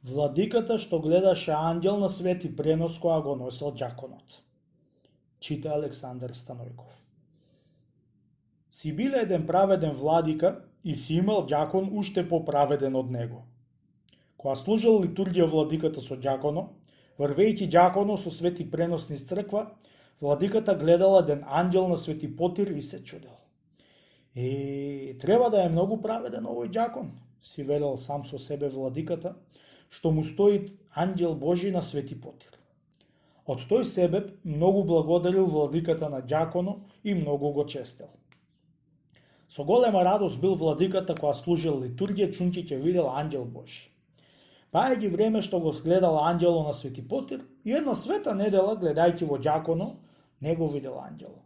Владиката што гледаше ангел на свети пренос која го носел ѓаконот. Чита Александар Станојков. Си биле еден праведен владика и си имал ѓакон уште поправеден од него. Кога служел литургија владиката со ѓаконо, врвејќи ѓаконо со свети пренос низ црква, владиката гледал еден ангел на свети потир и се чудел. Треба да е многу праведен овој ѓакон, си велел сам со себе владиката, што му стои ангел Божи на свети потир. Од тој себеп многу благодарил владиката на ѓаконо и многу го честел. Со голема радост бил владиката кога служил литургија, чунки ќе видел ангел Божи. Пајајќи време што го гледал ангело на свети потир, и една света недела, гледајќи во ѓаконо, не го видел ангело.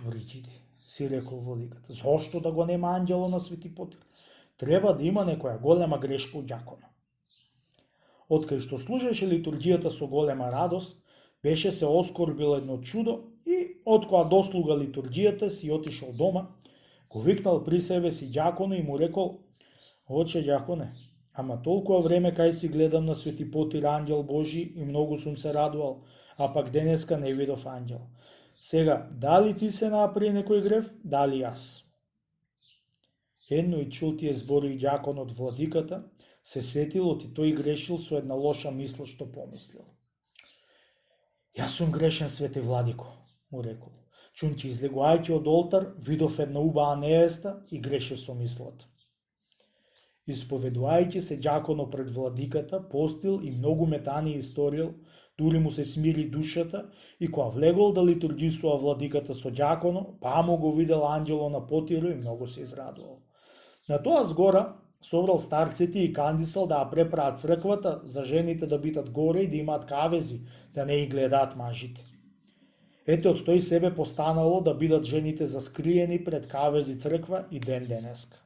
Брикиди, си рекол владиката, зошто да го нема ангело на свети потир? Треба да има некоја голема грешка у ѓаконо. Откај што служеше литургијата со голема радост, беше се оскорбил едно чудо и откоја дослуга литургијата си отишол дома, го викнал при себе си ѓаконо и му рекол: Оче ѓаконе, ама толкова време кај си гледам на свети потир ангел Божи и многу сум се радувал, а пак денеска не видов ангел. Сега, дали ти се направи некој грев, дали јас? Едно и чул тие збори ѓакон од владиката, се сетил оти тој грешил со една лоша мисла што помислил. Јас сум грешен, свети владико, му рекол. Чунки излегувајќи од олтар, видов една убава невеста и грешив со мислата. Исповедувајќи се ѓаконо пред владиката, постил и многу метани историл, дури му се смири душата и кога влегол да литургисува владиката со ѓаконо, му го видел ангело на потиру и многу се израдувал. На тоа згора собрал старците и кандисал да ја преправат црквата за жените да битат горе и да имаат кавези, да не ги гледаат мажите. Ете од тој себе постанало да бидат жените заскриени пред кавези црква и ден денеска.